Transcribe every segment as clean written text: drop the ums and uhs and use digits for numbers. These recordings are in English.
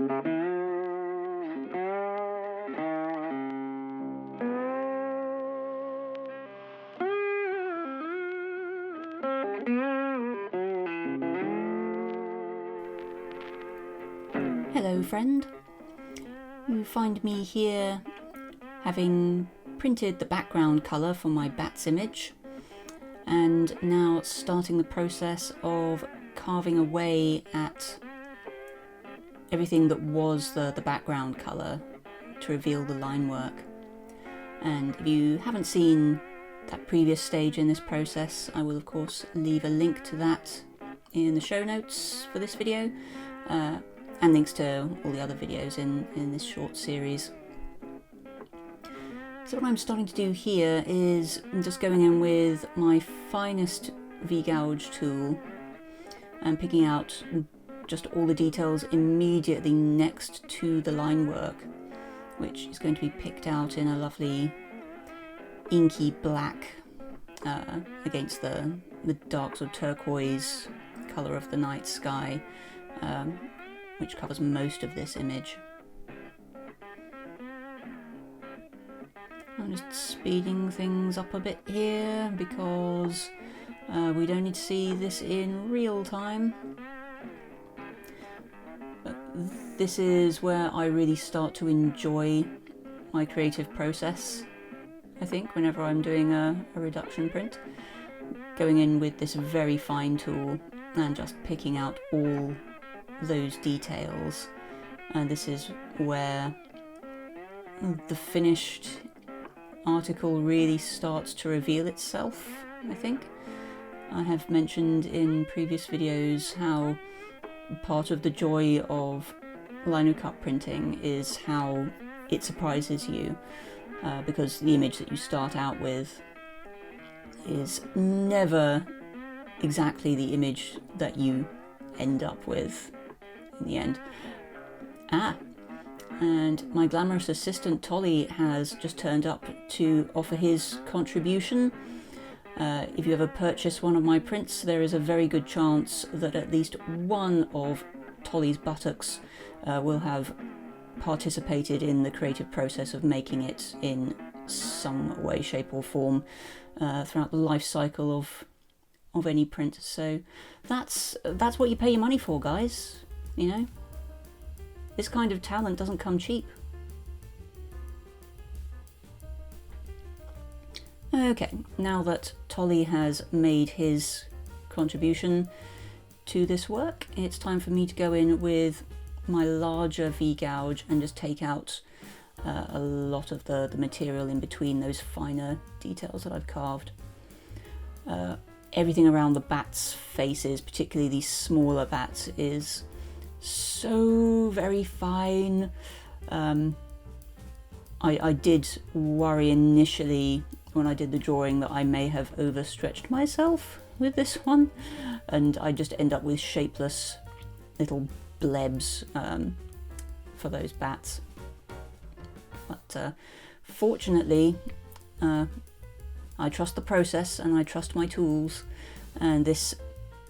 Hello friend, you find me here having printed the background colour for my bat's image and now starting the process of carving away at everything that was the background colour to reveal the line work. And if you haven't seen that previous stage in this process, I will of course leave a link to that in the show notes for this video. And links to all the other videos in this short series. So what I'm starting to do here is I'm just going in with my finest V-gouge tool and picking out just all the details immediately next to the line work, which is going to be picked out in a lovely inky black against the dark sort of turquoise colour of the night sky. Which covers most of this image. I'm just speeding things up a bit here because we don't need to see this in real time. But this is where I really start to enjoy my creative process, I think, whenever I'm doing a reduction print. Going in with this very fine tool and just picking out all those details, and this is where the finished article really starts to reveal itself, I think. I have mentioned in previous videos how part of the joy of Linocut printing is how it surprises you, because the image that you start out with is never exactly the image that you end up with in the end. And my glamorous assistant Tolly has just turned up to offer his contribution. If you ever purchase one of my prints, there is a very good chance that at least one of Tolly's buttocks will have participated in the creative process of making it in some way, shape or form throughout the life cycle of any print. So that's what you pay your money for, guys. You know, this kind of talent doesn't come cheap. Okay, now that Tolly has made his contribution to this work, it's time for me to go in with my larger V-gouge and just take out a lot of the material in between those finer details that I've carved. Everything around the bats' faces, particularly these smaller bats, is so very fine. I did worry initially when I did the drawing that I may have overstretched myself with this one, and I just end up with shapeless little blebs for those bats. But fortunately, I trust the process and I trust my tools, and this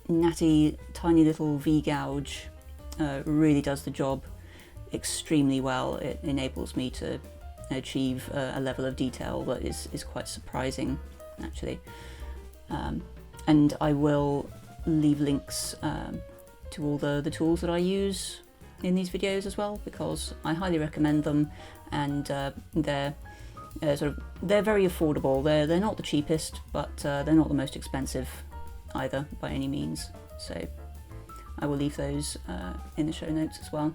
natty tiny little V-gouge really does the job extremely well. It enables me to achieve a level of detail that is quite surprising, actually. And I will leave links to all the tools that I use in these videos as well, because I highly recommend them, and they're very affordable. They're not the cheapest, but they're not the most expensive either by any means. So I will leave those in the show notes as well.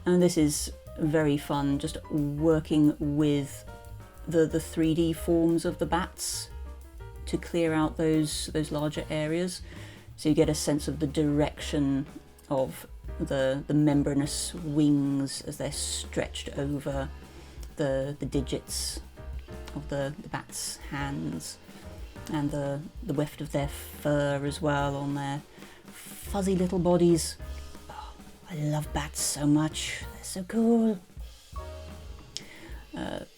And this is very fun, just working with the 3D forms of the bats to clear out those larger areas, so you get a sense of the direction of the membranous wings as they're stretched over the digits of the bat's hands, and the weft of their fur as well on their fuzzy little bodies. Oh, I love bats so much, they're so cool.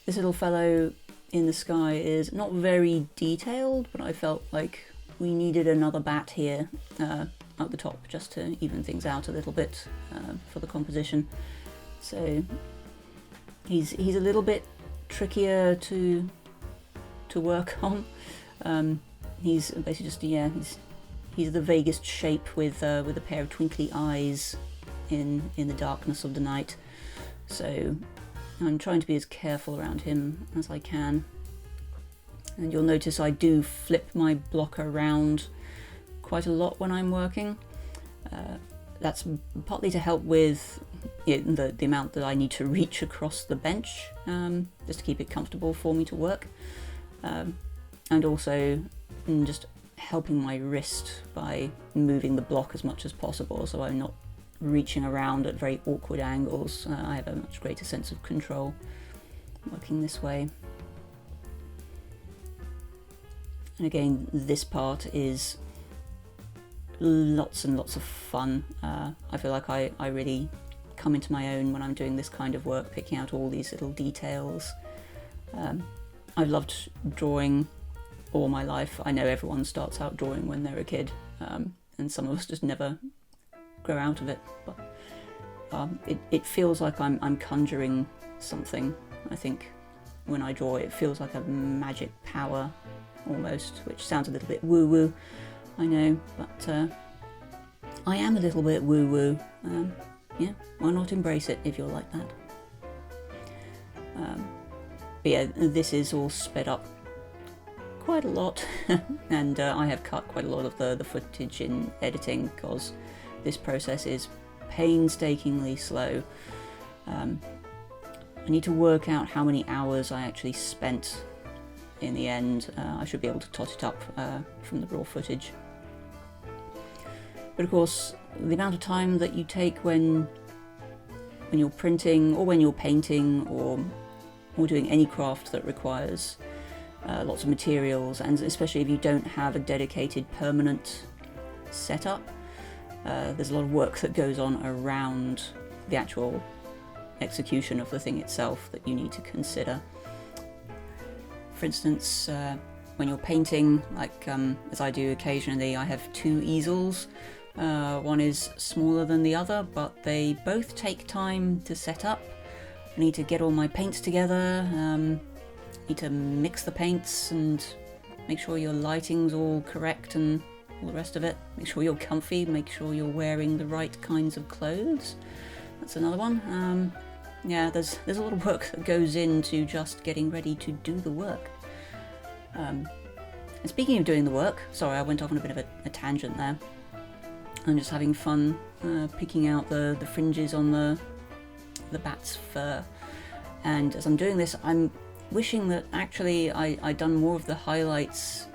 This little fellow in the sky is not very detailed, but I felt like we needed another bat here at the top just to even things out a little bit for the composition. So he's a little bit trickier to work on. He's basically just he's the vaguest shape with a pair of twinkly eyes in the darkness of the night. So I'm trying to be as careful around him as I can. And you'll notice I do flip my block around quite a lot when I'm working. That's partly to help with the amount that I need to reach across the bench, just to keep it comfortable for me to work. And also just helping my wrist by moving the block as much as possible, so I'm not reaching around at very awkward angles. I have a much greater sense of control working this way. And again, this part is lots and lots of fun. I feel like I really come into my own when I'm doing this kind of work, picking out all these little details. I've loved drawing all my life. I know everyone starts out drawing when they're a kid, and some of us just never grow out of it. But it feels like I'm conjuring something. I think when I draw, it feels like a magic power almost, which sounds a little bit woo-woo, I know, but I am a little bit woo-woo. Yeah, why not embrace it if you're like that? But yeah, this is all sped up quite a lot, and I have cut quite a lot of the footage in editing because this process is painstakingly slow. I need to work out how many hours I actually spent in the end. I should be able to tot it up from the raw footage. But of course, the amount of time that you take when you're printing or when you're painting or doing any craft that requires lots of materials, and especially if you don't have a dedicated permanent setup, there's a lot of work that goes on around the actual execution of the thing itself that you need to consider. For instance, when you're painting, like as I do occasionally, I have two easels. One is smaller than the other, but they both take time to set up. I need to get all my paints together, need to mix the paints and make sure your lighting's all correct and all the rest of it. Make sure you're comfy, make sure you're wearing the right kinds of clothes. That's another one. Yeah, there's a lot of work that goes into just getting ready to do the work. And speaking of doing the work, sorry, I went off on a bit of a tangent there. I'm just having fun picking out the fringes on the bat's fur. And as I'm doing this, I'm wishing that actually I'd done more of the highlights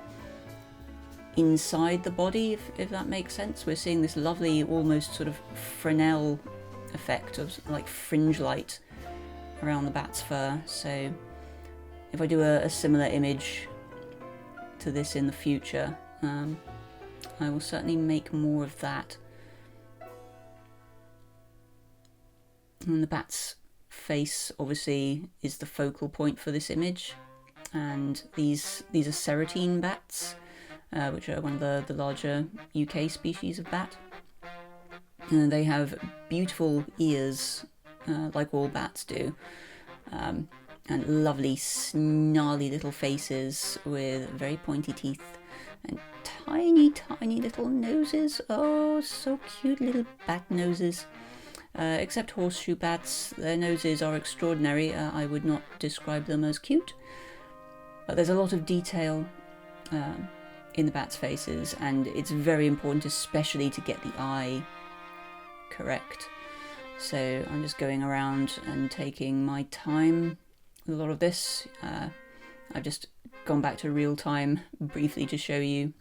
inside the body, if that makes sense. We're seeing this lovely, almost sort of Fresnel effect of like fringe light around the bat's fur. So if I do a similar image to this in the future, I will certainly make more of that. And the bat's face obviously is the focal point for this image, and these are Serotine bats, which are one of the larger UK species of bat. And they have beautiful ears, like all bats do, and lovely snarly little faces with very pointy teeth and tiny little noses. Oh, so cute, little bat noses. Except horseshoe bats, their noses are extraordinary. I would not describe them as cute, but there's a lot of detail in the bats' faces, and it's very important especially to get the eye correct. So I'm just going around and taking my time with a lot of this. I've just gone back to real time briefly to show you.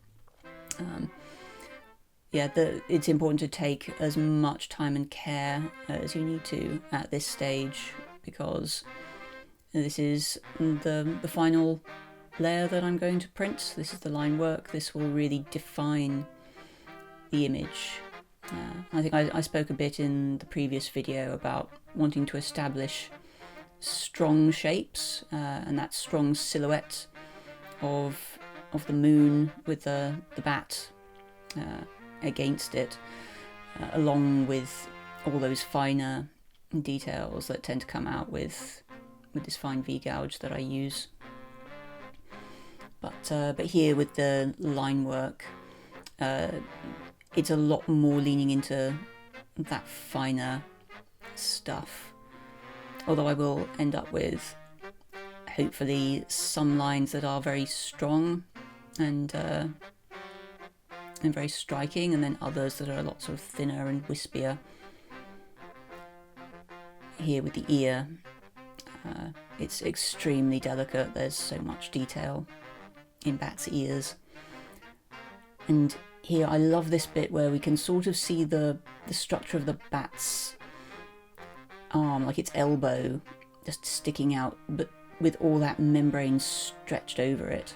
It's important to take as much time and care as you need to at this stage, because this is the final layer that I'm going to print. This is the line work. This will really define the image. I think I spoke a bit in the previous video about wanting to establish strong shapes and that strong silhouette of the moon with the bat against it, along with all those finer details that tend to come out with this fine V-gouge that I use. But here with the line work, it's a lot more leaning into that finer stuff. Although I will end up with, hopefully, some lines that are very strong and very striking, and then others that are a lot sort of thinner and wispier. Here with the ear, it's extremely delicate. There's so much detail in bats' ears. And here I love this bit where we can sort of see the structure of the bat's arm, like its elbow just sticking out, but with all that membrane stretched over it.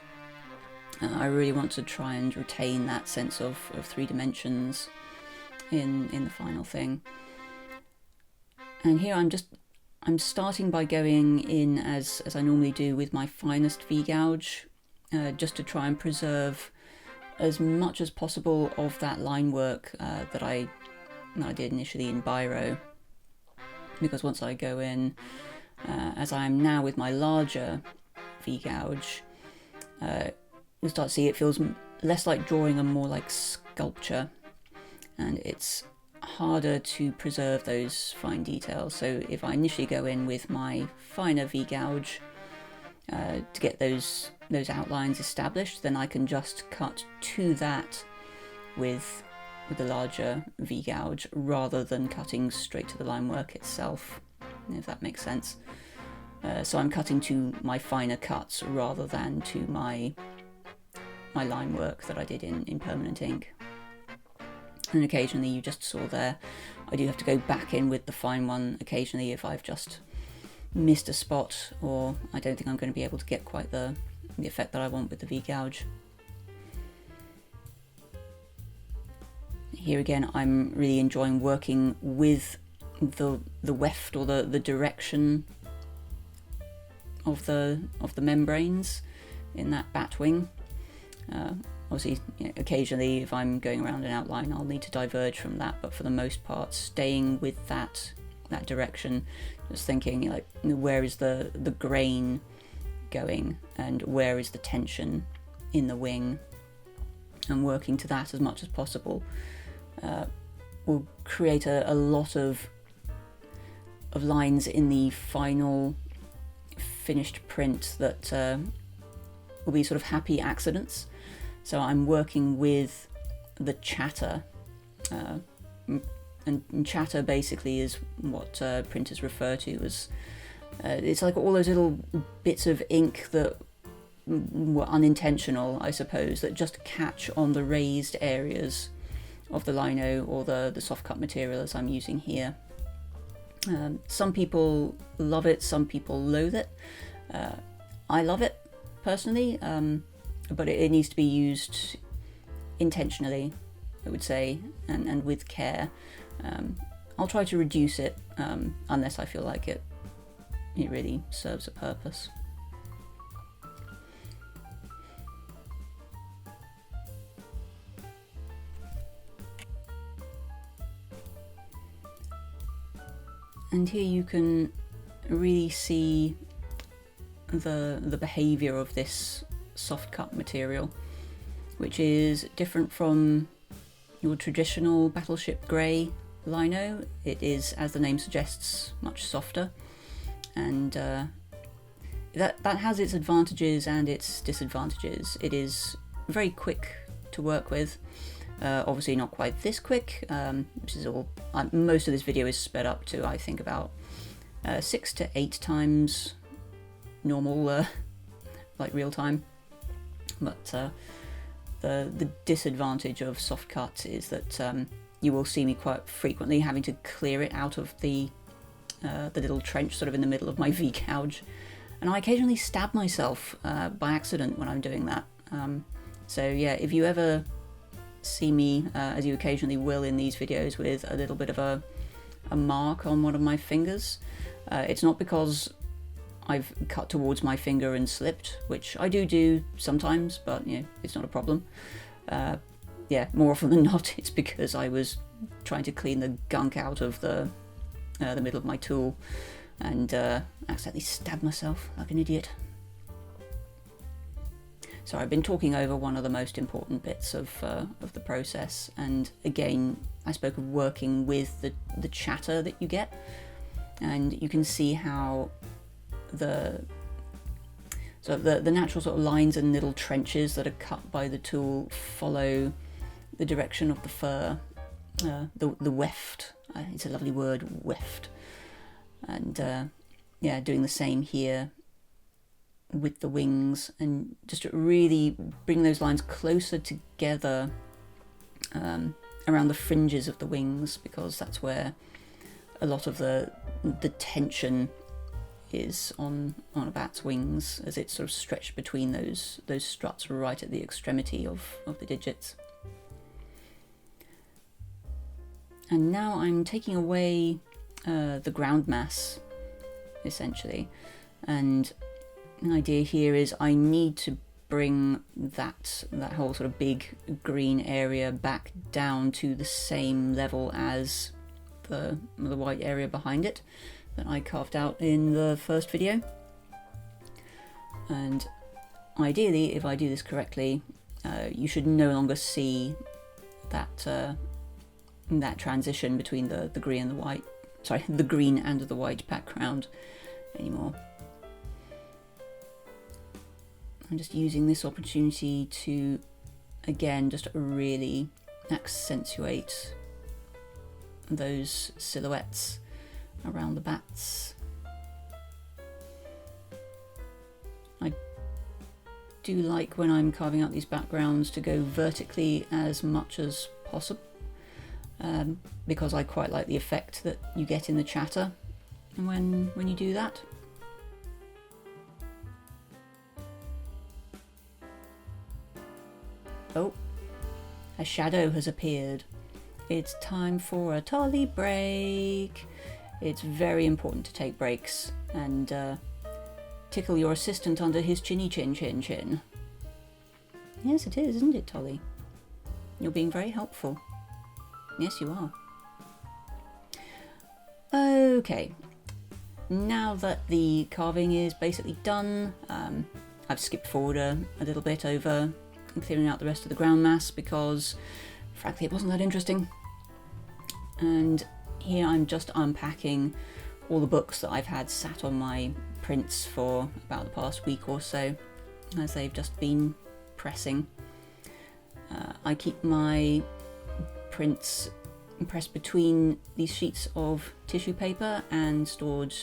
I really want to try and retain that sense of 3 dimensions in the final thing. And here I'm starting by going in as I normally do with my finest V-gouge, just to try and preserve as much as possible of that line work that I did initially in biro. Because once I go in, as I am now with my larger V-gouge, you'll start to see it feels less like drawing and more like sculpture, and it's harder to preserve those fine details. So if I initially go in with my finer V-gouge to get those outlines established, then I can just cut to that with the larger V-gouge rather than cutting straight to the line work itself, if that makes sense. So I'm cutting to my finer cuts rather than to my line work that I did in permanent ink. And occasionally, you just saw there, I do have to go back in with the fine one occasionally if I've just missed a spot, or I don't think I'm going to be able to get quite the effect that I want with the V-gouge. Here again, I'm really enjoying working with the weft, or the direction of the membranes in that bat wing. Obviously, occasionally if I'm going around an outline, I'll need to diverge from that, but for the most part, staying with that direction, just thinking like, where is the grain going, and where is the tension in the wing, and working to that as much as possible will create a lot of lines in the final finished print that will be sort of happy accidents. So I'm working with the chatter, and chatter basically is what printers refer to as, it's like all those little bits of ink that were unintentional, I suppose, that just catch on the raised areas of the lino or the soft cut material as I'm using here. Some people love it, some people loathe it. I love it personally, but it needs to be used intentionally, I would say, and with care. I'll try to reduce it unless I feel like it really serves a purpose. And here you can really see the behaviour of this soft cut material, which is different from your traditional battleship grey lino. It is, as the name suggests, much softer, and that has its advantages and its disadvantages. It is very quick to work with. Obviously not quite this quick. This is all. Most of this video is sped up to, I think, about 6 to 8 times normal, like real time. But the disadvantage of soft cut is that you will see me quite frequently having to clear it out of the little trench sort of in the middle of my V-gouge, and I occasionally stab myself by accident when I'm doing that. So yeah, if you ever see me, as you occasionally will in these videos, with a little bit of a mark on one of my fingers, it's not because I've cut towards my finger and slipped, which I do sometimes, but it's not a problem. yeah, more often than not, it's because I was trying to clean the gunk out of the middle of my tool and accidentally stabbed myself like an idiot. So I've been talking over one of the most important bits of the process, and again I spoke of working with the chatter that you get, and you can see how the natural sort of lines and little trenches that are cut by the tool follow the direction of the fur, the weft. It's a lovely word, weft. And yeah, doing the same here with the wings, and just to really bring those lines closer together around the fringes of the wings, because that's where a lot of the tension is on a bat's wings, as it's sort of stretched between those struts right at the extremity of the digits. And now I'm taking away the ground mass, essentially, and the idea here is I need to bring that whole sort of big green area back down to the same level as the white area behind it that I carved out in the first video. And ideally, if I do this correctly, you should no longer see that transition between the green and the white, sorry, the green and the white background anymore. I'm just using this opportunity to, again, just really accentuate those silhouettes around the bats. I do like, when I'm carving out these backgrounds, to go vertically as much as possible, because I quite like the effect that you get in the chatter when you do that. Oh, a shadow has appeared. It's time for a Tolly-break. It's very important to take breaks and tickle your assistant under his chinny chin chin chin. Yes, it is, isn't it, Tolly? You're being very helpful. Yes, you are. Okay, now that the carving is basically done, I've skipped forward a little bit over clearing out the rest of the ground mass because, frankly, it wasn't that interesting. And here I'm just unpacking all the books that I've had sat on my prints for about the past week or so, as they've just been pressing. I keep my prints pressed between these sheets of tissue paper and stored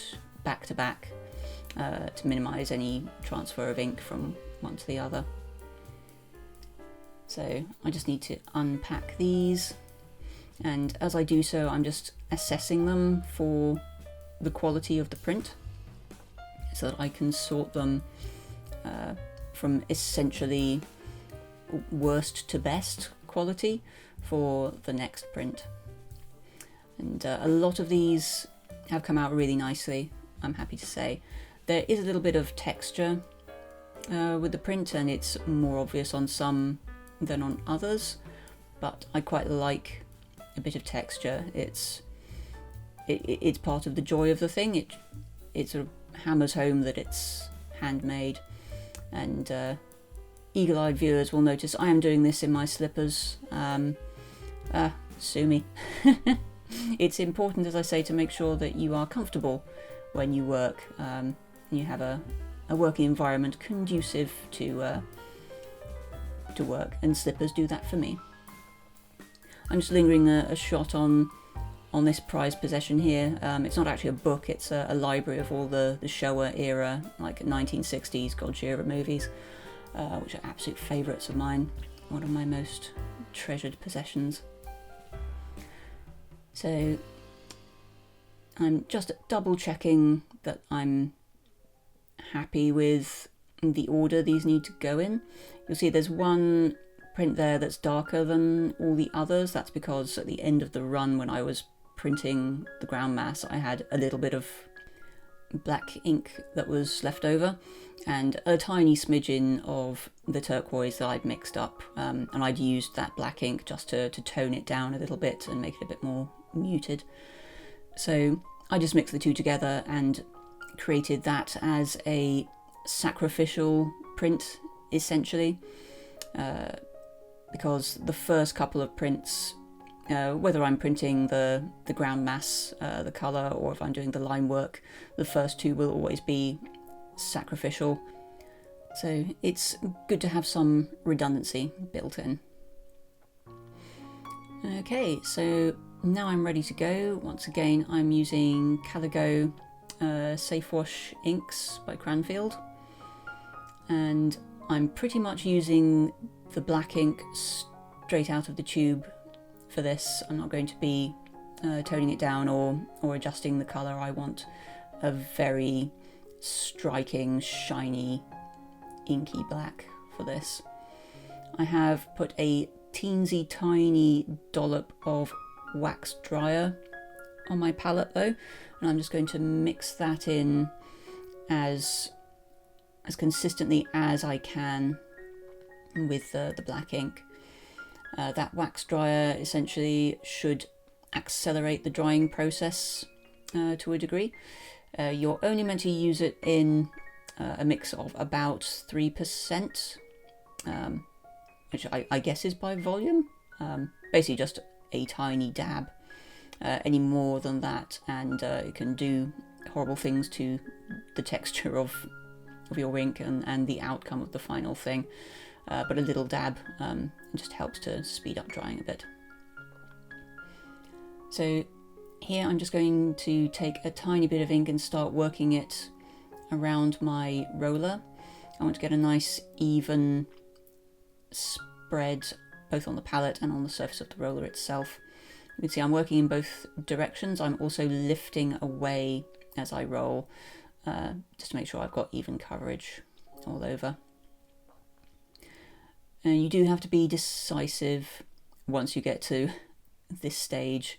back to back to minimise any transfer of ink from one to the other. So I just need to unpack these, and as I do so I'm just assessing them for the quality of the print so that I can sort them from essentially worst to best quality for the next print. And a lot of these have come out really nicely, I'm happy to say. There is a little bit of texture with the print, and it's more obvious on some than on others, but I quite like a bit of texture. It's part of the joy of the thing. It sort of hammers home that it's handmade, and eagle-eyed viewers will notice I am doing this in my slippers. Sue me. It's important, as I say, to make sure that you are comfortable when you work. You have a working environment conducive to work, and slippers do that for me. I'm just lingering a shot on this prized possession here. It's not actually a book, it's a library of all the Showa era, like 1960s Gojira movies, which are absolute favourites of mine, one of my most treasured possessions. So I'm just double checking that I'm happy with the order these need to go in. You'll see there's one print there that's darker than all the others. That's because at the end of the run, when I was printing the ground mass, I had a little bit of black ink that was left over, and a tiny smidgen of the turquoise that I'd mixed up, and I'd used that black ink just to tone it down a little bit and make it a bit more muted. So I just mixed the two together and created that as a sacrificial print, essentially, because the first couple of prints, whether I'm printing the ground mass, the colour, or if I'm doing the line work, the first two will always be sacrificial. So it's good to have some redundancy built in. Okay, so now I'm ready to go. Once again, I'm using Caligo Safe Wash inks by Cranfield, and I'm pretty much using the black ink straight out of the tube for this. I'm not going to be toning it down or adjusting the colour. I want a very striking, shiny, inky black for this. I have put a teensy tiny dollop of wax dryer on my palette though, and I'm just going to mix that in as consistently as I can with the black ink. That wax dryer essentially should accelerate the drying process to a degree. You're only meant to use it in a mix of about 3%, which I guess is by volume. Basically just a tiny dab. Any more than that and it can do horrible things to the texture of your ink and the outcome of the final thing. But a little dab just helps to speed up drying a bit. So here I'm just going to take a tiny bit of ink and start working it around my roller. I want to get a nice even spread both on the palette and on the surface of the roller itself. You can see I'm working in both directions. I'm also lifting away as I roll, just to make sure I've got even coverage all over. And you do have to be decisive once you get to this stage.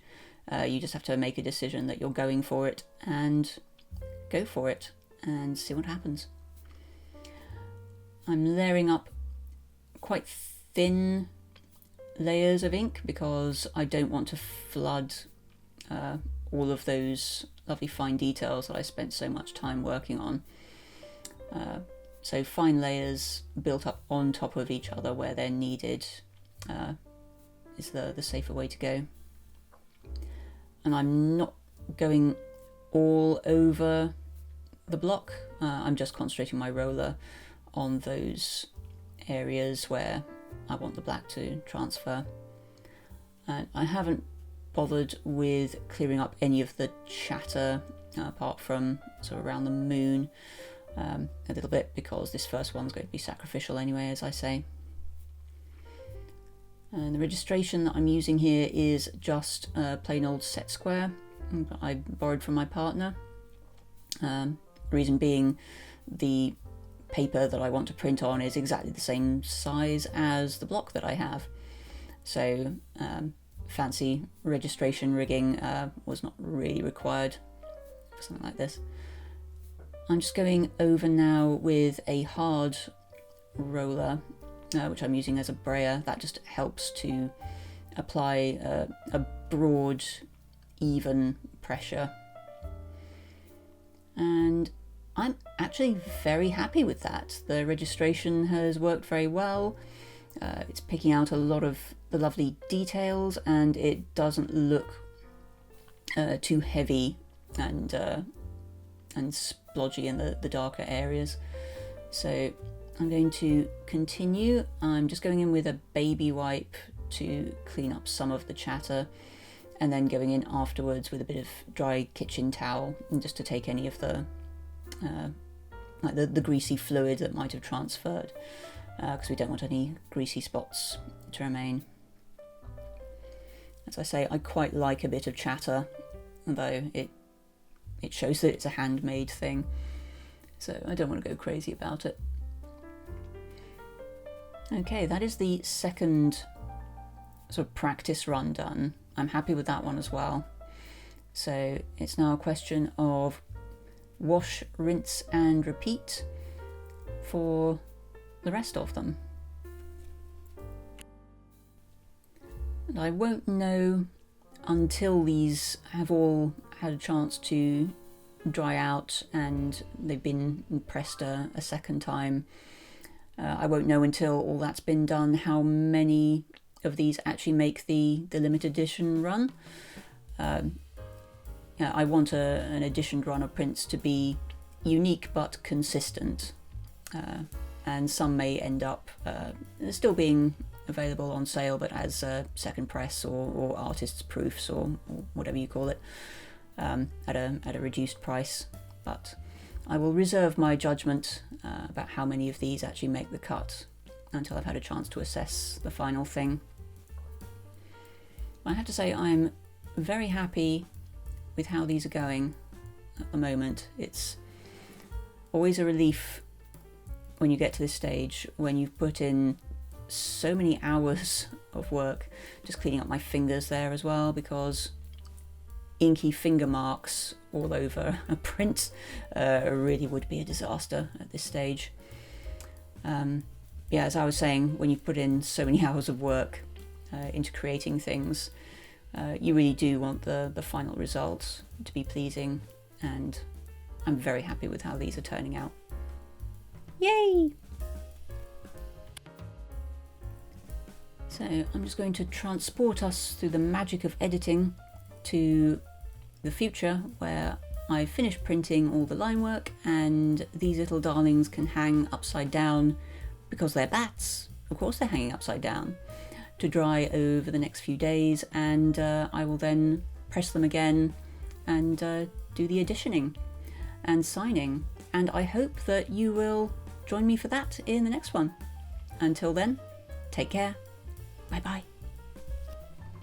You just have to make a decision that you're going for it and go for it and see what happens. I'm layering up quite thin layers of ink because I don't want to flood all of those lovely fine details that I spent so much time working on. So fine layers built up on top of each other where they're needed is the safer way to go. And I'm not going all over the block. I'm just concentrating my roller on those areas where I want the black to transfer. And I haven't bothered with clearing up any of the chatter apart from sort of around the moon a little bit, because this first one's going to be sacrificial anyway, as I say. And the registration that I'm using here is just a plain old set square that I borrowed from my partner. Reason being, the paper that I want to print on is exactly the same size as the block that I have. So fancy registration rigging was not really required for something like this. I'm just going over now with a hard roller, which I'm using as a brayer. That just helps to apply a broad, even pressure. And I'm actually very happy with that. The registration has worked very well. It's picking out a lot of the lovely details, and it doesn't look too heavy and splodgy in the darker areas. So I'm going to continue. I'm just going in with a baby wipe to clean up some of the chatter, and then going in afterwards with a bit of dry kitchen towel and just to take any of the like the greasy fluid that might have transferred, because we don't want any greasy spots to remain. As I say, I quite like a bit of chatter, although it shows that it's a handmade thing, so I don't want to go crazy about it. Okay, that is the second sort of practice run done. I'm happy with that one as well. So it's now a question of wash, rinse and repeat for the rest of them. And I won't know until these have all had a chance to dry out and they've been pressed a second time. I won't know until all that's been done how many of these actually make the limited edition run. I want an edition run of prints to be unique but consistent, and some may end up still being available on sale, but as second press or artist's proofs or whatever you call it, at a reduced price. But I will reserve my judgment about how many of these actually make the cut until I've had a chance to assess the final thing. I have to say I'm very happy with how these are going at the moment. It's always a relief when you get to this stage, when you've put in so many hours of work. Just cleaning up my fingers there as well, because inky finger marks all over a print really would be a disaster at this stage. As I was saying, when you put in so many hours of work into creating things, you really do want the final result to be pleasing, and I'm very happy with how these are turning out. Yay! So I'm just going to transport us through the magic of editing to the future, where I've finished printing all the line work and these little darlings can hang upside down, because they're bats. Of course they're hanging upside down, to dry over the next few days, and I will then press them again and do the editioning and signing, and I hope that you will join me for that in the next one. Until then, take care. Bye bye.